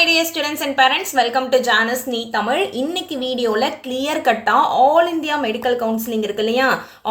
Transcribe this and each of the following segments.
dear students and parents, welcome to Janice Nee Tamil. இன்னைக்கு வீடியோல clear கட்டா all India medical counselling இருக்கு இல்லையா,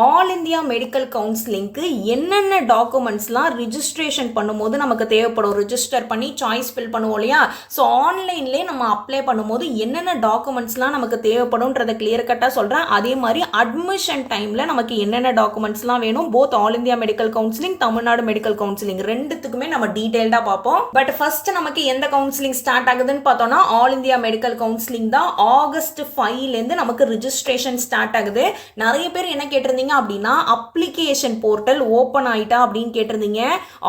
all India medical கவுன்சிலிங்க்கு என்னென்ன டாக்குமெண்ட்ஸ்லாம் registration பண்ணும்போது நமக்கு தேவைப்படும், ரிஜிஸ்டர் பண்ணி சாய்ஸ் ஃபில் பண்ணுவோம் இல்லையா. ஸோ ஆன்லைன்லேயே நம்ம அப்ளை பண்ணும்போது என்னென்ன டாக்குமெண்ட்ஸ்லாம் நமக்கு தேவைப்படும்ன்றதை கிளியர் கட்டாக சொல்கிறேன். அதே மாதிரி அட்மிஷன் டைமில் நமக்கு என்னென்ன டாக்குமெண்ட்ஸ்லாம் வேணும், both all India medical counselling, Tamil Nadu medical counselling ரெண்டுத்துக்குமே நம்ம டீட்டெயில்டாக பார்ப்போம். பட் ஃபர்ஸ்ட் நமக்கு எந்த கவுன்சிலிங் ஸ்டார்ட் ஆகுதுன்னு பார்த்தோம்னா ஆல் இந்தியா மெடிக்கல் கவுன்சிலிங் தான். ஆகஸ்ட் 5லேருந்து நமக்கு ரிஜிஸ்ட்ரேஷன் ஸ்டார்ட் ஆகுது. நிறைய பேர் என்ன கேட்டிருந்தீங்க அப்படின்னா, அப்ளிகேஷன் போர்ட்டல் ஓப்பன் ஆயிட்டா அப்படின்னு கேட்டிருந்தீங்க.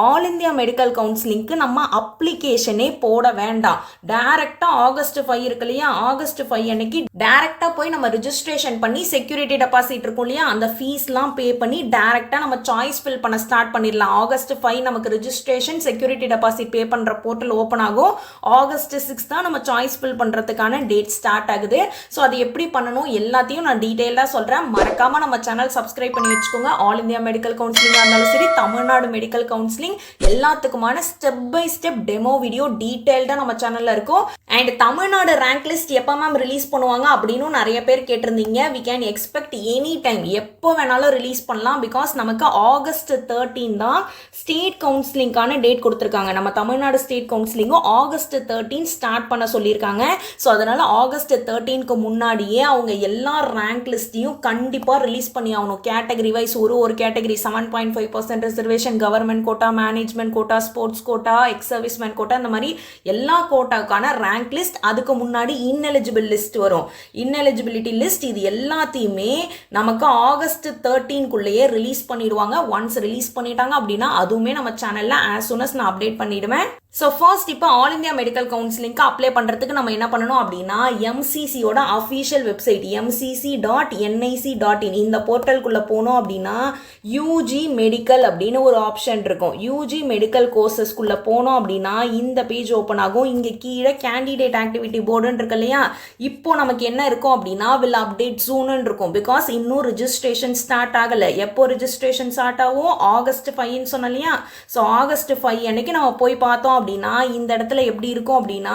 ஆல் இந்தியா மெடிக்கல் கவுன்சிலிங்க்கு நம்ம அப்ளிகேஷனே போட வேண்டாம். டைரக்டா ஆகஸ்ட் 5 இருக்கு இல்லையா, ஆகஸ்ட் 5 அன்னைக்கு டைரக்டா போய் நம்ம ரிஜிஸ்ட்ரேஷன் பண்ணி செக்யூரிட்டி டெபாசிட் இருக்கும் இல்லையா, அந்த ஃபீஸ்லாம் பே பண்ணி டைரக்டா நம்ம சாய்ஸ் ஃபில் பண்ண ஸ்டார்ட் பண்ணிடலாம். ஆகஸ்ட் 5 நமக்கு ரிஜிஸ்ட்ரேஷன் செக்யூரிட்டி டெபாசிட் பே பண்ற போர்ட்டல் ஓப்பன் ஆகும். ஆகஸ்ட் 6 தான் நம்ம சாய்ஸ் ஃபில் பண்றதுக்கான டேட் ஸ்டார்ட் ஆகுது. ஸோ அது எப்படி பண்ணணும் எல்லாத்தையும் நான் டீட்டெயிலாக சொல்றேன். மறக்காம நம்ம சேனல் சப்ஸ்கிரைப் பண்ணி வச்சுக்கோங்க. ஆல் இந்தியா மெடிக்கல் கவுன்சிலிங்காக இருந்தாலும் சரி, Tamil Nadu medical counselling எல்லாத்துக்குமான step by step demo video டீட்டெயில்டாக நம்ம சேனல்ல இருக்கும். அண்ட் தமிழ்நாடு ரேங்க் லிஸ்ட் எப்போ மேம் ரிலீஸ் பண்ணுவாங்க அப்படின்னு நிறைய பேர் கேட்டிருந்தீங்க. We can expect any time, எப்போ வேணாலும் ரிலீஸ் பண்ணலாம். பிகாஸ் நமக்கு ஆகஸ்ட் 13 தான் ஸ்டேட் கவுன்சிலிங்கான டேட் கொடுத்துருக்காங்க. நம்ம தமிழ்நாடு ஸ்டேட் கவுன்சிலிங்கும் ஆகஸ்ட் 13 ஸ்டார்ட் பண்ண சொல்லியிருக்காங்க. ஸோ அதனால ஆகஸ்ட் 13க்கு முன்னாடியே அவங்க எல்லா ரேங்க் லிஸ்ட்டையும் கண்டிப்பாக ரிலீஸ் பண்ணி ஆகணும். கேட்டகரி வைஸ் ஒரு category 7.5% reservation, government quota, management quota, sports quota, ex serviceman quota, இந்த மாதிரி எல்லா கோட்டாவுக்கான ரேங்க் லிஸ்ட், அதுக்கு முன்னாடி இன்எலிஜிபிள் லிஸ்ட் வரும், இன்எலிஜிபிலிட்டி லிஸ்ட், இது எல்லாத்தையுமே நமக்கு ஆகஸ்ட் 13க்குள்ளேயே ரிலீஸ் பண்ணிடுவாங்க. ஒன்ஸ் ரிலீஸ் பண்ணிட்டாங்க அப்படின்னா அதுவுமே நம்ம சேனலில் ஆஸ் சூன் அஸ் நான் அப்டேட் பண்ணிடுவேன். ஸோ ஃபர்ஸ்ட் இப்போ ஆல் இந்தியா மெடிக்கல் கவுன்சிலிங்க்கு அப்ளை பண்ணுறதுக்கு நம்ம என்ன பண்ணணும் அப்படின்னா, எம்சிசியோட அஃபீஷியல் வெப்சைட் mcc.nic.in இந்த போர்ட்டலுக்குள்ளே போனோம் அப்படின்னா யூஜி மெடிக்கல் அப்படின்னு ஒரு ஆப்ஷன் இருக்கும். யூஜி மெடிக்கல் கோர்சஸ்க்குள்ளே போனோம் அப்படின்னா இந்த பேஜ் ஓப்பன் ஆகும். இங்கே கீழே கேண்டிடேட் ஆக்டிவிட்டி போர்டுன்னு இருக்கு இல்லையா, இப்போ நமக்கு என்ன இருக்கும் அப்படின்னா வில் அப்டேட் சூன்னு இருக்கும். பிகாஸ் இன்னும் ரிஜிஸ்ட்ரேஷன் ஸ்டார்ட் ஆகலை. எப்போ ரிஜிஸ்ட்ரேஷன் ஸ்டார்ட் ஆகும், ஆகஸ்ட் 5ன்னு சொன்னோம் இல்லையா. ஸோ ஆகஸ்ட் 5 அன்னைக்கு நம்ம போய் பார்த்தோம் அப்படின்னா இந்த இடத்துல எப்படி இருக்கும் அப்படின்னா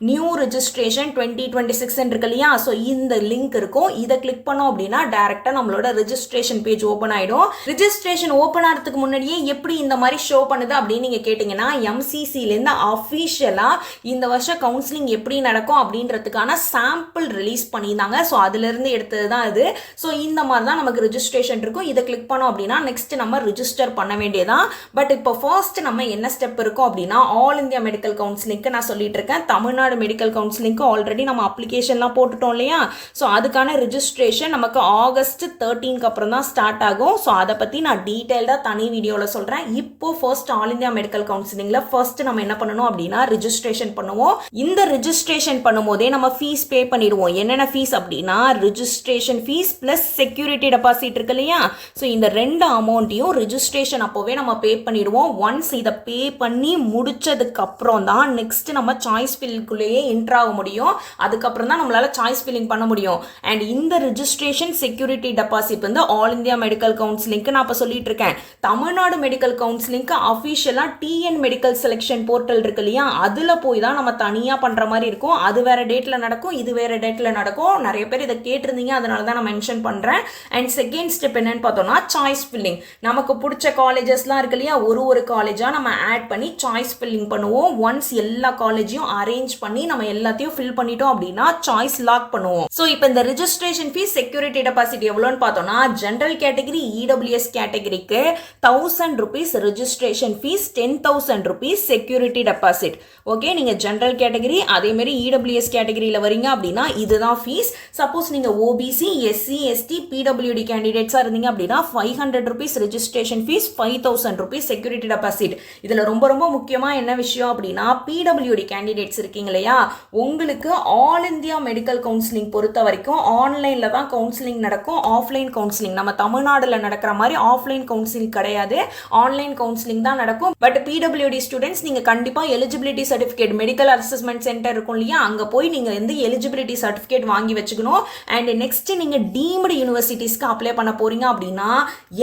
நியூ ரிஜிஸ்ட்ரேஷன் 2026 இருக்கு இல்லையா. ஸோ இந்த லிங்க் இருக்கும். இதை கிளிக் பண்ணோம் அப்படின்னா டைரக்டா நம்மளோட ரிஜிஸ்ட்ரேஷன் பேஜ் ஓப்பன் ஆயிடும். ரிஜிஸ்ட்ரேஷன் ஓப்பன் ஆகிறதுக்கு முன்னாடியே எப்படி இந்த மாதிரி ஷோ பண்ணுது அப்படின்னு நீங்க கேட்டீங்கன்னா, எம்சிசிலேருந்து அஃபீஷியலா இந்த வருஷம் கவுன்சிலிங் எப்படி நடக்கும் அப்படின்றதுக்கான சாம்பிள் ரிலீஸ் பண்ணியிருந்தாங்க. ஸோ அதுல இருந்து எடுத்தது தான் இது. ஸோ இந்த மாதிரி தான் நமக்கு ரிஜிஸ்ட்ரேஷன் இருக்கும். இதை கிளிக் பண்ணோம் அப்படின்னா நெக்ஸ்ட் நம்ம ரிஜிஸ்டர் பண்ண வேண்டியதான். பட் இப்போ ஃபர்ஸ்ட் நம்ம என்ன ஸ்டெப் இருக்கும் அப்படின்னா, ஆல் இந்தியா மெடிக்கல் கவுன்சிலிங்க்கு நான் சொல்லிட்டு இருக்கேன். தமிழ்நாடு மெடிக்கல் கவுன்சிலிங்க்கு ஆல்ரெடி நம்ம அப்ளிகேஷன்லாம் போட்டுட்டோம் இல்லையா. ஸோ அதுக்கான ரிஜிஸ்ட்ரேஷன் நமக்கு ஆகஸ்ட் 13க்கு அப்புறம் தான் ஸ்டார்ட் ஆகும். ஸோ அதை பற்றி நான் டீட்டெயில்டாக தனி வீடியோவில் சொல்கிறேன். இப்போ ஃபர்ஸ்ட் ஆல் இந்தியா மெடிக்கல் கவுன்சிலிங்கில் ஃபர்ஸ்ட் நம்ம என்ன பண்ணணும் அப்படின்னா ரிஜிஸ்ட்ரேஷன் பண்ணுவோம். இந்த ரிஜிஸ்ட்ரேஷன் பண்ணும்போதே நம்ம ஃபீஸ் பே பண்ணிடுவோம். என்னென்ன ஃபீஸ் அப்படின்னா, registration fees plus security deposit இருக்கு இல்லையா. ஸோ இந்த ரெண்டு அமௌண்ட்டையும் ரிஜிஸ்ட்ரேஷன் அப்போவே நம்ம பே பண்ணிடுவோம். ஒன்ஸ் இதை பே பண்ணி முடிச்சதுக்கு அப்புறம் தான் நெக்ஸ்ட் நம்ம சாய்ஸ் ஃபில்லிங்குள்ளேயே என்டர் ஆக முடியும். அதுக்கப்புறம் தான் நம்மளால சாய்ஸ் ஃபில்லிங் பண்ண முடியும். அண்ட் இந்த ரிஜிஸ்ட்ரேஷன் செக்யூரிட்டி டெபாசிட் வந்து ஆல் இந்தியா மெடிக்கல் கவுன்சிலிங்க்கு நான் இப்போ சொல்லிட்டு இருக்கேன். Tamil Nadu medical கவுன்சிலிங்க்கு அஃபிஷியலா TN medical selection portal இருக்கு இல்லையா, அதுல போய் தான் நம்ம தனியா பண்ற மாதிரி இருக்கும். அது வேற டேட்ல நடக்கும், இது வேற டேட்ல நடக்கும். நிறைய பேர் இதை கேட்டிருந்தீங்க, அதனால தான் நான் மென்ஷன் பண்றேன். அண்ட் செகண்ட் ஸ்டெப் என்னன்னு பார்த்தோம்னா சாய்ஸ் ஃபில்லிங். நமக்கு பிடிச்ச காலேஜஸ்லாம் இருக்கு இல்லையா, ஒரு காலேஜா நம்ம ஆட் பண்ணி சாய்ஸ் ஃபில்லிங் பண்ணுவோம். ஒன்ஸ் எல்லா காலேஜையும் அரேஞ்ச் பண்ணி நம்ம எல்லாத்தையும் ஃபில் பண்ணிட்டோம் அப்படின்னா சாய்ஸ் லாக் பண்ணுவோம். ஸோ இப்போ இந்த ரிஜிஸ்ட்ரேஷன் ஃபீஸ் செக்யூரிட்டி டெபாசிட் எவ்வளோன்னு பார்த்தோம்னா, ஜென்ரல் கேட்டகரி இடபிள்யூஎஸ் கேட்டகரிக்கு 1000 rupees registration fees, 10,000 rupees security deposit. Okay, நீங்க ஜென்ரல் கேட்டகரி அதே மாதிரி இடபிள்யூஎஸ் கேட்டகரியில் வரீங்க அப்படின்னா இதுதான் ஃபீஸ். சப்போஸ் நீங்க ஓபிசி, எஸ்சி, எஸ்டி, பிடபிள்யூடி கேண்டிடேட்ஸா இருந்தீங்க அப்படின்னா 500 rupees registration fees, 5,000 rupees security deposit. இதுல ரொம்ப ரொம்ப முக்கியமா என்ன விஷயம் அப்படின்னா, பிடபிள்யூடி கேண்டிடேட்ஸ் இருக்கீங்க இல்லையா, உங்களுக்கு ஆல் இந்தியா மெடிக்கல் கவுன்சிலிங் பொறுத்த வரைக்கும் ஆன்லைன்ல தான் கவுன்சிலிங் நடக்கும். ஆஃப்லைன் கவுன்சிலிங் நம்ம தமிழ்நாடுல நடக்கிற மாதிரி ஆஃப்லைன் கவுன்சிலிங் கிடையாது, ஆன்லைன் கவுன்சிலிங் தான் நடக்கும். பட் பிடபிள்யூடி ஸ்டூடெண்ட்ஸ் நீங்க கண்டிப்பா eligibility certificate medical assessment centre இருக்கும் இல்லையா, அங்க போய் நீங்க வந்து எலிஜிபிலிட்டி சர்டிஃபிகேட் வாங்கி வச்சுக்கணும். அண்ட் நெக்ஸ்ட் நீங்க டீம்டு யூனிவர்சிட்டிஸ்க்கு அப்ளை பண்ண போறீங்க அப்படின்னா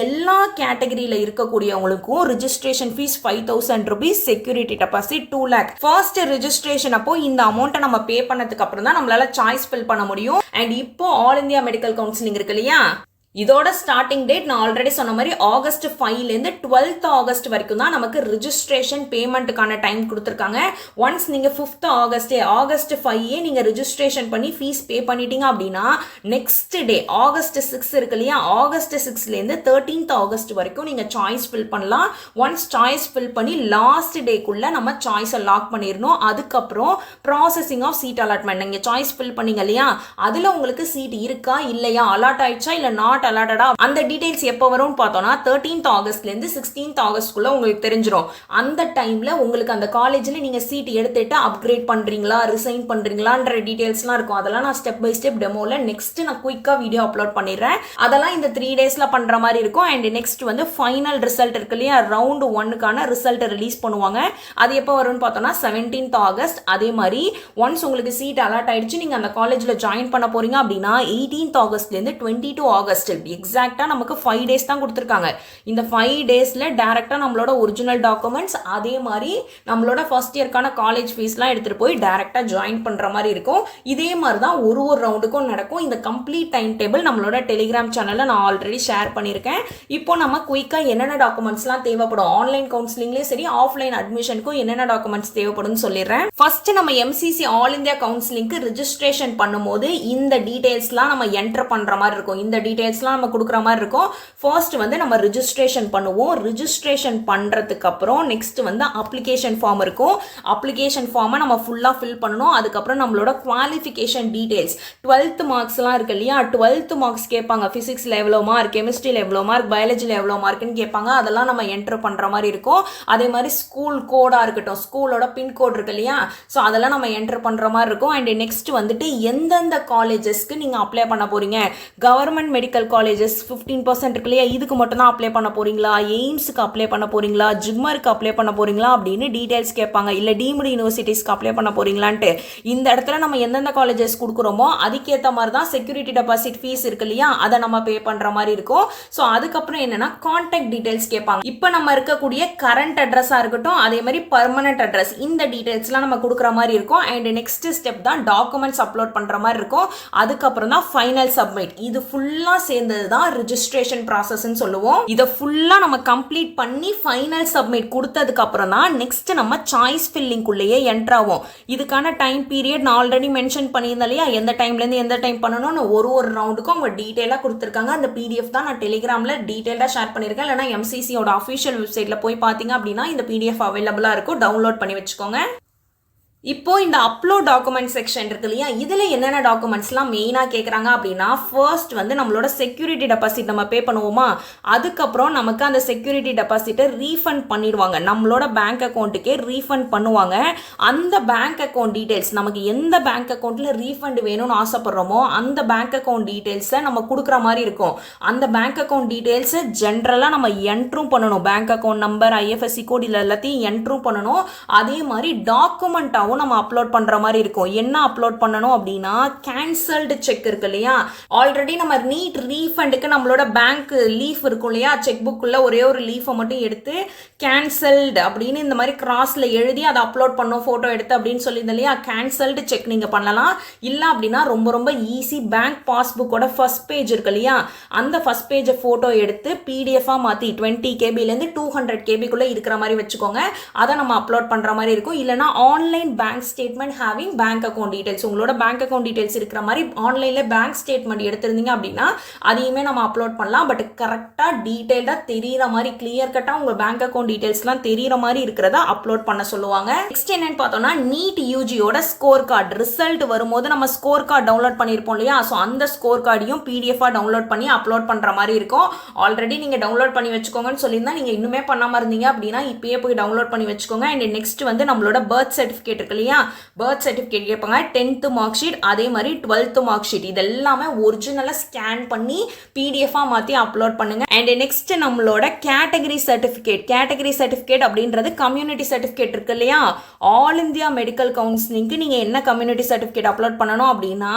எல்லா கேட்டகரியில இருக்கக்கூடியவங்களுக்கும் registration fees 5,000 rupees, security deposit 2 lakh. First registration அப்போ இந்த அமௌண்ட்டை நம்ம பே பண்ணதுக்கு அப்புறம் தான் நம்மளால சாய்ஸ் ஃபில் பண்ண முடியும். அண்ட் இப்போ ஆல் இந்தியா மெடிக்கல் கவுன்சிலிங் இருக்கு இல்லையா, இதோட ஸ்டார்டிங் டேட் நான் ஆல்ரெடி சொன்ன மாதிரி ஆகஸ்ட் 5லேருந்து 12th ஆகஸ்ட் வரைக்கும் தான் நமக்கு ரிஜிஸ்ட்ரேஷன் பேமெண்ட்டுக்கான டைம் கொடுத்துருக்காங்க. ஒன்ஸ் நீங்கள் 5th ஆகஸ்ட் 5 நீங்கள் ரிஜிஸ்ட்ரேஷன் பண்ணி ஃபீஸ் பே பண்ணிட்டீங்க அப்படின்னா நெக்ஸ்ட் டே ஆகஸ்ட் 6 இருக்கு இல்லையா, ஆகஸ்ட் 6லேருந்து 13th ஆகஸ்ட் வரைக்கும் நீங்கள் சாய்ஸ் ஃபில் பண்ணலாம். ஒன்ஸ் சாய்ஸ் ஃபில் பண்ணி லாஸ்ட் டேக்குள்ளே நம்ம சாய்ஸை லாக் பண்ணிடணும். அதுக்கப்புறம் ப்ராசஸிங் ஆஃப் சீட் அலாட்மெண்ட், நீங்கள் சாய்ஸ் ஃபில் பண்ணீங்க இல்லையா, அதில் உங்களுக்கு சீட் இருக்கா இல்லையா, அலாட் ஆயிடுச்சா இல்லை நாட் அலாட்டடா, அந்த டீடைல்ஸ் எப்போ வரும்னு பார்த்தோம்னா 13th ஆகஸ்ட்லேருந்து 16th ஆகஸ்ட்குள்ள உங்களுக்கு தெரிஞ்சிடும். அந்த டைம்ல உங்களுக்கு அந்த காலேஜில் நீங்க சீட் எடுத்துட்டு அப்கிரேட் பண்றீங்களா ரிசைன் பண்றீங்களான்ற டீடைல்ஸ்லாம் இருக்கும். அதெல்லாம் நான் ஸ்டெப் பை ஸ்டெப் டெமோல நெக்ஸ்ட் நான் குயிக்கா வீடியோ அப்லோட் பண்ணிடுறேன். அதெல்லாம் இந்த 3 டேஸ்ல பண்ற மாதிரி இருக்கும். அண்ட் நெக்ஸ்ட் வந்து ஃபைனல் ரிசல்ட் இருக்கு இல்லையா, ரவுண்ட் 1க்கான ரிசல்ட் ரிலீஸ் பண்ணுவாங்க. அது எப்போ வரும்னு பார்த்தோம்னா 17th ஆகஸ்ட். அதே மாதிரி ஒன்ஸ் உங்களுக்கு சீட் அலாட் ஆயிடுச்சு, நீங்க அந்த காலேஜ்ல ஜாயின் பண்ண போறீங்க அப்படின்னா 18th ஆகஸ்ட்லேருந்து 22 ஆகஸ்ட் எக்ஸாக்டா நமக்கு 5 டேஸ் தான் கொடுத்துருக்காங்க. இந்த 5 டேஸ்ல டைரக்டா நம்மளோட ஒரிஜினல் டாக்குமெண்ட்ஸ், அதே மாதிரி நம்மளோட ஃபர்ஸ்ட் இயர்க்கான காலேஜ் ஃபீஸ்லாம் எடுத்துட்டு போய் டைரக்டா ஜாயின் பண்ற மாதிரி இருக்கும். இதே மாதிரி தான் ஒரு ரவுண்டுக்கும் நடக்கும். இந்த கம்ப்ளீட் டைம் டேபிள் நம்மளோட டெலிகிராம் சேனல்ல நான் ஆல்ரெடி ஷேர் பண்ணியிருக்கேன். இப்போ நம்ம குயிக்கா என்னென்ன டாக்குமெண்ட்ஸ்லாம் தேவைப்படும், ஆன்லைன் கவுன்சிலிங்லேயும் சரி ஆஃப்லைன் அட்மிஷனுக்கும் என்னென்ன டாக்குமெண்ட்ஸ் தேவைப்படும் சொல்லிடுறேன். ஃபர்ஸ்ட் நம்ம எம்சிசி ஆல் இந்தியா கவுன்சிலிங்க்கு ரிஜிஸ்ட்ரேஷன் பண்ணும்போது இந்த டீடைல்ஸ்லாம் நம்ம என்டர் பண்ற மாதிரி இருக்கும். இந்த டீடைல்ஸ்லாம் நம்ம கொடுக்குற மாதிரி இருக்கும். ஃபர்ஸ்ட் வந்து நம்ம ரிஜிஸ்ட்ரேஷன் பண்ணுவோம். ரிஜிஸ்ட்ரேஷன் பண்றதுக்கு அப்புறம் நெக்ஸ்ட் வந்து அப்ளிகேஷன் ஃபார்ம் இருக்கும். அப்ளிகேஷன் ஃபார்மை நம்ம ஃபுல்லா ஃபில் பண்ணணும். அதுக்கப்புறம் நம்மளோட குவாலிஃபிகேஷன் டீடைல்ஸ், 12th மார்க்ஸ்லாம் இருக்கு இல்லையா, 12th மார்க்ஸ் கேட்பாங்க. பிசிக்ஸ்ல எவ்வளோ மார்க், கெமிஸ்ட்ரியில் எவ்வளோ மார்க், பயாலஜியில் எவ்வளோ மார்க்னு கேட்பாங்க. அதெல்லாம் நம்ம என்டர் பண்ற மாதிரி இருக்கும். அதே மாதிரி ஸ்கூல் கோடா இருக்கட்டும், ஸ்கூலோட பின்கோட் இருக்கு இல்லையா, ஸோ அதெல்லாம் நம்ம என்டர் பண்ற மாதிரி இருக்கும். அண்ட் நெக்ஸ்ட் வந்துட்டு எந்தெந்த காலேஜஸ்க்கு நீங்க அப்ளை பண்ண போறீங்க, கவர்மெண்ட் மெடிக்கல் காலேஜஸ் 15% இருக்கு இல்லையா, இதுக்கு மட்டும் தான் அப்ளை பண்ண போறீங்களா, எய்ம்ஸ்க்கு அப்ளை பண்ண போறீங்களா, ஜிப்மருக்கு அப்ளை பண்ண போறீங்களா அப்படின்னு டீடைல்ஸ் கேட்பாங்க. இல்ல டீம்டு யூனிவர்சிட்டிஸ்க்கு அப்ளை பண்ண போறீங்களான்ட்டு இந்த இடத்துல நம்ம எந்தெந்த காலேஜஸ் கொடுக்குறோமோ அதுக்கேற்ற மாதிரி தான் செக்யூரிட்டி டெபாசிட் ஃபீஸ் இருக்கு இல்லையா, அதை நம்ம பே பண்ற மாதிரி இருக்கும். ஸோ அதுக்கப்புறம் என்னன்னா கான்டாக்ட் டீடைல்ஸ் கேட்பாங்க. இப்போ நம்ம இருக்கக்கூடிய கரண்ட் அட்ரஸா இருக்கட்டும், அதே மாதிரி பர்மனன்ட் அட்ரஸ், இந்த டீடைல்ஸ்லாம் நம்ம கொடுக்குற மாதிரி இருக்கும். அண்ட் நெக்ஸ்ட் ஸ்டெப் தான் டாக்குமெண்ட்ஸ் அப்லோட் பண்ற மாதிரி இருக்கும். அதுக்கப்புறம் தான் ஃபைனல் சப்மிட். இது ஃபுல்லா சேர்ந்தது தான் ரிஜிஸ்ட்ரேஷன் ப்ராசஸ்ன்னு சொல்லுவோம். இதை ஃபுல்லா நம்ம கம்ப்ளீட் பண்ணி ஃபைனல் சப்மிட் கொடுத்ததுக்கு அப்புறம் தான் நெக்ஸ்ட் நம்ம சாய்ஸ் ஃபில்லிங் உள்ளேயே என்டர் ஆகும். இதுக்கான டைம் பீரியட் நான் ஆல்ரெடி மென்ஷன் பண்ணியிருந்தேன் இல்லையா, எந்த டைம்ல இருந்து எந்த டைம் பண்ணணும்னு ஒரு ரவுண்டுக்கும் அவங்க டீடைலா கொடுத்துருக்காங்க. அந்த பிடிஎஃப் தான் நான் டெலிகிராம்ல டீடைலா ஷேர் பண்ணியிருக்கேன். இல்லைனா எம்சிசியோட அஃபிஷியல் வெப்சைட்ல போய் பார்த்தீங்க அப்படின்னா இந்த பிடிஎஃப் அவைலபிளா இருக்கும், டவுன்லோட் பண்ணி வச்சுக்கோங்க. இப்போ இந்த அப்லோட் டாக்குமெண்ட் செக்ஷன் இருக்கு இல்லையா, இதுல என்னென்ன டாக்குமெண்ட்ஸ்லாம் மெயினா கேட்குறாங்க அப்படின்னா, ஃபர்ஸ்ட் வந்து நம்மளோட செக்யூரிட்டி டெபாசிட் நம்ம பே பண்ணுவோமா, அதுக்கப்புறம் நமக்கு அந்த செக்யூரிட்டி டெபாசிட்டை ரீஃபண்ட் பண்ணிடுவாங்க, நம்மளோட பேங்க் அக்கௌண்ட்டுக்கே ரீஃபண்ட் பண்ணுவாங்க. அந்த பேங்க் அக்கௌண்ட் டீடைல்ஸ், நமக்கு எந்த பேங்க் அக்கௌண்ட்ல ரீஃபண்ட் வேணும்னு ஆசைப்படுறோமோ அந்த பேங்க் அக்கௌண்ட் டீடைல்ஸை நம்ம கொடுக்குற மாதிரி இருக்கும். அந்த பேங்க் அக்கௌண்ட் டீடைல்ஸை ஜென்ரலாக நம்ம என்ட்ரும் பண்ணணும். Bank account number, IFSC code இது எல்லாத்தையும் என்ட்ரும் பண்ணணும். அதே மாதிரி டாக்குமெண்ட்டாகவும் நம்ம அப்லோட் பண்ற மாதிரி இருக்கும். என்ன அப்லோட் பண்ணணும் அப்படின்னா, கேன்சல்டு செக் இருக்கு இல்லையா, ஆல்ரெடி நம்ம நீட் ரீஃபண்டுக்கு நம்மளோட பேங்க் லீஃப் இருக்கும் இல்லையா, செக் புக்குள்ள ஒரே ஒரு லீஃபை மட்டும் எடுத்து கேன்சல்டு அப்படின்னு இந்த மாதிரி கிராஸ்ல எழுதி அதை அப்லோட் பண்ணோம் போட்டோ எடுத்து அப்படின்னு சொல்லியிருந்தோம் இல்லையா, கேன்சல்டு செக் நீங்க பண்ணலாம். இல்ல அப்படின்னா ரொம்ப ரொம்ப ஈஸி, பேங்க் பாஸ்புக்கோட ஃபர்ஸ்ட் பேஜ் இருக்கு இல்லையா, அந்த ஃபர்ஸ்ட் பேஜை போட்டோ எடுத்து பிடிஎஃபா மாத்தி 20 KBலேருந்து 200 KBக்குள்ள இருக்கிற மாதிரி வச்சுக்கோங்க. அதை நம்ம அப்லோட் பண்ற மாதிரி இருக்கும். இல்லைன்னா online bank statement having bank account details, உங்களோட பேங்க் அக்கௌண்ட் டீடைல்ஸ் இருக்கிற மாதிரி ஆன்லைன்ல பேங்க் ஸ்டேட்மெண்ட் எடுத்திருந்தீங்க அப்படின்னா அதையுமே நம்ம அப்லோட் பண்ணலாம். பட் கரெக்டா டீடைல்டா தெரியற மாதிரி, கிளியர் கட்டா உங்க பேங்க் அக்கௌண்ட் டீடைல்ஸ்லாம் தெரியற மாதிரி இருக்கிறதா அப்லோட் பண்ண சொல்லுவாங்க. நெக்ஸ்ட் என்னன்னு பார்த்தோம்னா, நீட் யூஜியோட ஸ்கோர் கார்டு ரிசல்ட் வரும்போது நம்ம ஸ்கோர் கார்டு டவுன்லோட் பண்ணியிருப்போம் இல்லையா, ஸோ அந்த ஸ்கோர் கார்டையும் பிடிஎஃபா டவுன்லோட் பண்ணி அப்லோட் பண்ற மாதிரி இருக்கும். ஆல்ரெடி நீங்க டவுன்லோட் பண்ணி வச்சுக்கோங்கன்னு சொல்லியிருந்தா, நீங்க இன்னுமே பண்ணாம இருந்தீங்க அப்படின்னா இப்பயே போய் டவுன்லோட் பண்ணி வச்சுக்கோங்க. அண்ட் நெக்ஸ்ட் வந்து நம்மளோட பர்த் சர்டிஃபிகேட் இருக்கு இல்லையா, பர்த் சர்டிஃபிகேட் கேட்பாங்க, 10th மார்க் ஷீட், அதே மாதிரி 12th மார்க் ஷீட், இது எல்லாமே ஒரிஜினலா ஸ்கேன் பண்ணி பிடிஎஃபா மாத்தி அப்லோட் பண்ணுங்க. அண்ட் நெக்ஸ்ட் நம்மளோட கேட்டகரி சர்டிஃபிகேட் அப்படின்றது கம்யூனிட்டி சர்டிஃபிகேட் இருக்கு இல்லையா, ஆல் இந்தியா மெடிக்கல் கவுன்சிலிங்க்கு நீங்க என்ன கம்யூனிட்டி சர்டிஃபிகேட் அப்லோட் பண்ணணும் அப்படின்னா,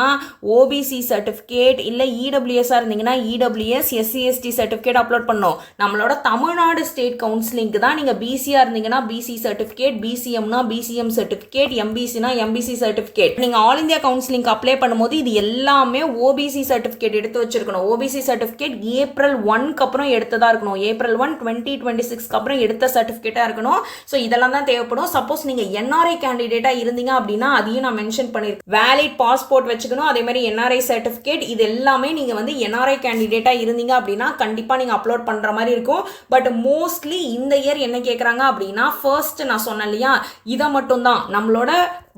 ஓபிசி சர்டிஃபிகேட் இல்ல இடபிள்யூஎஸ் இருந்தீங்கன்னா EWS, SC ST certificate upload பண்ணணும். நம்மளோட தமிழ்நாடு ஸ்டேட் கவுன்சிலிங்க்கு தான் நீங்க பிசிஆர் இருந்தீங்கன்னா PC certificate, பிசிஎம்னா BCM certificate, certificate, எம்பிசினா MBC certificate. நீங்கள் ஆல் இந்தியா கவுன்சிலிங்க்கு அப்ளை பண்ணும்போது இது எல்லாமே ஓபிசி சர்டிஃபிகேட் எடுத்து வச்சிருக்கணும். ஓபிசி சர்டிஃபிகேட் ஏப்ரல் 1க்கு அப்புறம் எடுத்ததாக இருக்கணும். ஏப்ரல் 1 2026க்கு அப்புறம் எடுத்த சர்டிஃபிகேட்டாக இருக்கணும். ஸோ இதெல்லாம் தான் தேவைப்படும். சப்போஸ் நீங்கள் என்ஆர்ஐ கேண்டிடேட்டாக இருந்தீங்க அப்படின்னா அதையும் நான் மென்ஷன் பண்ணியிருக்கேன். வேலிட் பாஸ்போர்ட் வச்சுக்கணும். அதே மாதிரி என்ஆர்ஐ சர்டிஃபிகேட், இது எல்லாமே நீங்கள் வந்து என்ஆர்ஐ கேண்டிடேட்டாக இருந்தீங்க அப்படின்னா கண்டிப்பாக நீங்கள் அப்லோட் பண்ணுற மாதிரி இருக்கும். பட் மோஸ்ட்லி இந்த இயர் என்ன கேட்குறாங்க அப்படின்னா, ஃபர்ஸ்ட் நான் சொன்னேன் இல்லையா, இதை மட்டும்தான் நம்மளோட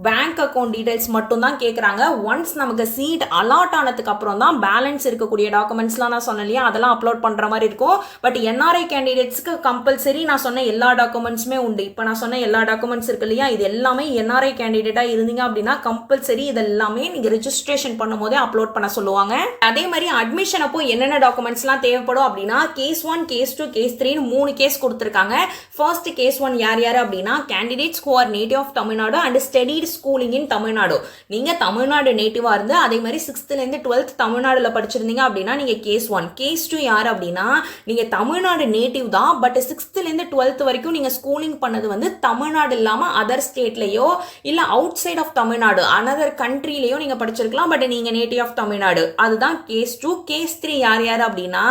பேங்க் அக்கௌண்ட் டீடைல்ஸ் மட்டும் தான் கேட்குறாங்க. ஒன்ஸ் நமக்கு சீட் அலாட் ஆனதுக்கு அப்புறம் தான் பேலன்ஸ் இருக்கக்கூடிய டாக்குமெண்ட்ஸ்லாம் நான் சொன்னேன் இல்லையா, அதெல்லாம் அப்லோட் பண்ணுற மாதிரி இருக்கும். பட் என்ஆர்ஐ கேண்டிடேட்ஸ்க்கு கம்பல்சரி நான் சொன்ன எல்லா டாக்குமெண்ட்ஸுமே உண்டு. இப்போ நான் சொன்ன எல்லா டாக்குமெண்ட்ஸ் இருக்கு இல்லையா, இது எல்லாமே என்ஆர்ஐ கேண்டிடேட்டாக இருந்தீங்க அப்படின்னா கம்பல்சரி இது எல்லாமே நீங்கள் ரிஜிஸ்ட்ரேஷன் பண்ணும்போதே அப்லோட் பண்ண சொல்லுவாங்க. அதே மாதிரி அட்மிஷன் அப்போ என்னென்ன டாக்குமெண்ட்ஸ்லாம் தேவைப்படும் அப்படின்னா, கேஸ் 1, கேஸ் 2, கேஸ் 3ன்னு 3 கேஸ் கொடுத்துருக்காங்க. ஃபர்ஸ்ட் கேஸ் 1 யார் அப்படின்னா, candidates who are native of Tamil Nadu and studied schooling in Tamil Nadu. நீங்க தமிழ்நாடு நேட்டிவா இருந்து அதே மாதிரி 6th இருந்து 12th தமிழ்நாடுல படிச்சிருந்தீங்க அப்படின்னா நீங்க கேஸ் 1. கேஸ் 2 யார் அப்படின்னா, நீங்க தமிழ்நாடு நேட்டிவ் தான், பட் 6th இருந்து 12th வரைக்கும் நீங்க ஸ்கூலிங் பண்ணது வந்து தமிழ்நாடு இல்லாம அதர் ஸ்டேட்லயோ இல்ல out side of Tamil Nadu another கண்ட்ரிலயோ நீங்க படிச்சிருக்கலாம். பட் நீங்க நேட்டிவ் ஆஃப் தமிழ்நாடு, அதுதான் கேஸ் 2. கேஸ் 3 யார் அப்படின்னா,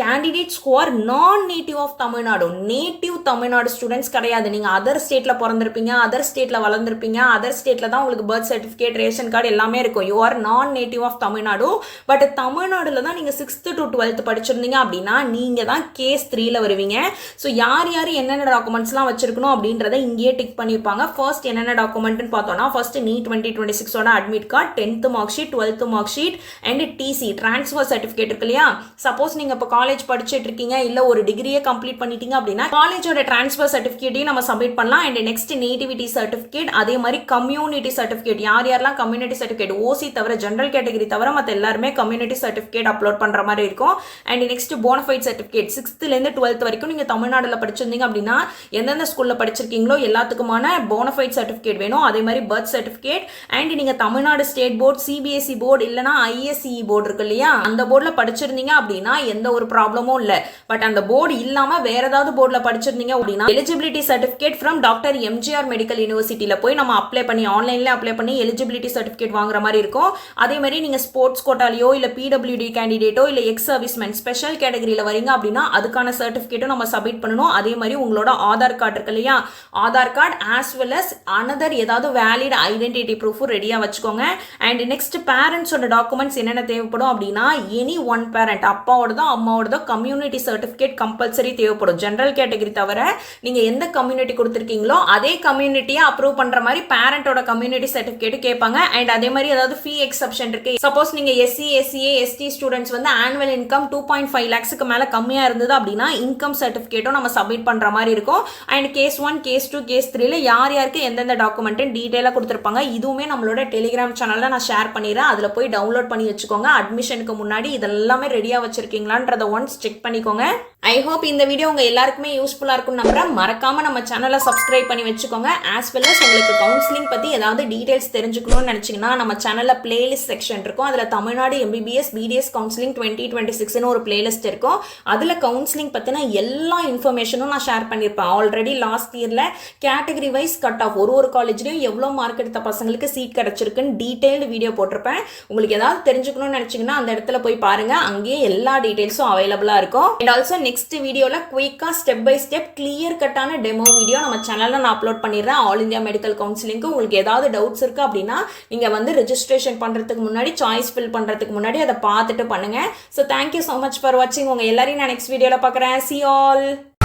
கேண்டிடேட்ஸ் ஹூ ஆர் நான் native of Tamil Nadu. Native Tamil Nadu students கிடையாது. நீங்க அதர் ஸ்டேட்ல பிறந்திருப்பீங்க, அதர் ஸ்டேட்ல வளர்ந்துருப்பீங்க, அதர் ஸ்டேட்ல தான் உங்களுக்கு பர்த் சர்டிஃபிகேட், ரேஷன் கார்டு எல்லாமே இருக்கும். யூ ஆர் நான் நேட்டிவ் ஆஃப் தமிழ்நாடு. பட் தமிழ்நாடுல தான் நீங்க 6th to 12th படிச்சிருந்தீங்க அப்படின்னா நீங்க தான் கேஸ் 3ல வருவீங்க. ஸோ யார் என்னென்ன டாக்குமெண்ட்ஸ்லாம் வச்சிருக்கணும் அப்படின்றத இங்கேயே டிக் பண்ணியிருப்பாங்க. ஃபர்ஸ்ட் என்னென்ன டாக்குமெண்ட்னு பார்த்தோம்னா, ஃபர்ஸ்ட் நீட் 2026ஓட admit card, 10th mark sheet, 12th mark sheet and TC transfer certificate இருக்கு இல்லையா. சப்போஸ் நீங்க இப்போ காலேஜ் படிச்சுட்டு இருக்கீங்க, இல்ல ஒரு டிகிரியே கம்ப்ளீட் பண்ணிட்டீங்க அப்படின்னா காலேஜோட டிரான்ஸ்ஃபர் சர்டிஃபிகேட்டையும் நம்ம சப்மிட் பண்ணலாம். அண்ட் நெக்ஸ்ட் நேட்டிவிட்டி சர்டிஃபிகேட், அதே மாதிரி கம்யூனிட்டி சர்டிஃபிகேட். யாரெல்லாம் கம்யூனிட்டி சர்டிஃபிகேட், ஓசி தவிர ஜெனரல் கேட்டகரி தவிர மற்ற எல்லாருமே கம்யூனிட்டி சர்டிஃபிகேட் அப்லோட் பண்ற மாதிரி இருக்கும். And next bonafide certificate. 6th இருந்து 12th வரைக்கும் நீங்க தமிழ்நாடுல படிச்சிருந்தீங்க அப்படின்னா எந்தெந்த ஸ்கூல்ல படிச்சிருக்கீங்களோ எல்லாத்துக்குமான போனஃபைட் சர்டிஃபிகேட் வேணும். அதே மாதிரி பர்த் சர்டிஃபிகேட் அண்ட் நீங்க Tamil Nadu state board, CBSE board இல்லனா ஐஎஸ்சி போர்டு இருக்கு இல்லையா, அந்த போர்டுல படிச்சிருந்தீங்க அப்படின்னா எந்த ஒரு ப்ராப்ளமும் இல்ல. பட் அந்த போர்டு இல்லாம வேற ஏதாவது போர்டுல படிச்சிருந்தீங்க அப்படின்னா eligibility certificate from doctor MGR medical யூனிவர்சிட்டியில போய் நம்ம அப்ளை பண்ணி ஆன்லைன்ல அப்ளை பண்ணி எலிஜிபிலிட்டி சர்டிஃபிகேட் வாங்குற மாதிரி இருக்கும். அதே மாதிரி நீங்க ஸ்போர்ட்ஸ் கோட்டாலியோ இல்ல பிடபிள்யூடி கேண்டிடேட்டோ இல்ல எக்ஸ் சர்வீஸ்மேன் ஸ்பெஷல் கேட்டகரியில வரீங்க அப்படின்னா அதுக்கான சர்டிஃபிகேட்டும் நம்ம சப்மிட் பண்ணணும். அதே மாதிரி உங்களோட ஆதார் கார்டு இருக்கு இல்லையா, Aadhaar card as well as another ஏதாவது வேலிட் ஐடென்டிட்டி ப்ரூஃப் ரெடியா வச்சுக்கோங்க. அண்ட் நெக்ஸ்ட் பேரண்ட்ஸோட டாக்குமெண்ட்ஸ் என்னென்ன தேவைப்படும் அப்படின்னா, எனி ஒன் பேரண்ட், அப்பாவோடதோ அம்மாவோடதோ கம்யூனிட்டி சர்டிஃபிகேட் கம்பல்சரி தேவைப்படும். ஜெனரல் கேட்டகரி தவிர நீங்க எந்த கம்யூனிட்டி கொடுத்துருக்கீங்களோ அதே கம்யூனிட்டியை அப்ரூவ் பண்ற மாதிரி பேரண்டோட கம்யூனிட்டி சர்டிஃபிகேட் கேட்பாங்க. அண்ட் அதே மாதிரி ஏதாவது ஃபீ எக்ஸப்ஷன் இருக்கு. சப்போஸ் நீங்க எஸ்சி, எஸ்சிஏ, எஸ்டி ஸ்டூடெண்ட்ஸ் வந்து ஆனுவல் இன்கம் 2.5 lakhsக்கு மேல கம்மியா இருந்தது அப்படின்னா இன்கம் சர்டிஃபிகேட்டும் நம்ம சப்மிட் பண்ற மாதிரி இருக்கும். அண்ட் கேஸ் 1, கேஸ் 2, கேஸ் 3ல யாருக்கு எந்தெந்த டாக்குமெண்ட் டீடைலா கொடுத்துருப்பாங்க. இதுவுமே நம்மளோட டெலிகிராம் சேனல்ல நான் ஷேர் பண்ணிடுறேன். அதுல போய் டவுன்லோட் பண்ணி வச்சுக்கோங்க. அட்மிஷனுக்கு முன்னாடி இதெல்லாமே ரெடியா வச்சிருக்கீங்களான்றத ஒன்ஸ் செக் பண்ணிக்கோங்க. ஐ ஹோப் இந்த வீடியோ உங்க எல்லாருக்குமே யூஸ்ஃபுல்லா இருக்கும் நம்புறேன். மறக்காம நம்ம சேனலை சப்ஸ்கிரைப் பண்ணி வச்சுக்கோங்க. ஆஸ் வெல் அஸ் உங்களுக்கு கவுன்சிலிங் பத்தி ஏதாவது டீடைல்ஸ் தெரிஞ்சுக்கணும்னு நினைச்சீங்கன்னா நம்ம சேனல்ல பிளேலிஸ்ட் செக்ஷன் இருக்கும். அதுல தமிழ்நாடு எம்பிபிஎஸ் பிடிஎஸ் கவுன்சிலிங் 2026ன்னு ஒரு பிளேலிஸ்ட் இருக்கும். அதுல கவுன்சிலிங் பத்தின எல்லா இன்ஃபர்மேஷனும் நான் ஷேர் பண்ணியிருப்பேன். ஆல்ரெடி லாஸ்ட் இயர்ல கேட்டகரி வைஸ் கட் ஆஃப் ஒரு காலேஜ்லயும் எவ்வளவு மார்க் எடுத்த பசங்களுக்கு சீட் கிடைச்சிருக்குன்னு டீடைல்டு வீடியோ போட்டிருப்பேன். உங்களுக்கு ஏதாவது தெரிஞ்சுக்கணும்னு நினைச்சீங்கன்னா அந்த இடத்துல போய் பாருங்க. அங்கேயே எல்லா டீடைல்ஸும் அவைலபிளா இருக்கும். அண்ட் ஆல்சோ நெக்ஸ்ட் வீடியோல குயிக்கா step by step clear Katana demo video நம்ம சேனல்ல நான் அப்லோட் பண்ணிடுறேன். ஆல் இந்தியா மெடிக்கல் கவுன்சிலிங்க்கு உங்களுக்கு ஏதாவது டவுட்ஸ் இருக்கு அப்படின்னா நீங்க வந்து ரெஜிஸ்ட்ரேஷன் பண்றதுக்கு முன்னாடி, சாய்ஸ் ஃபில் பண்றதுக்கு முன்னாடி அதை பார்த்துட்டு பண்ணுங்க. So thank you so much for வாட்சிங். உங்க எல்லாரையும் நான் நெக்ஸ்ட் வீடியோல பார்க்குறேன். See you all.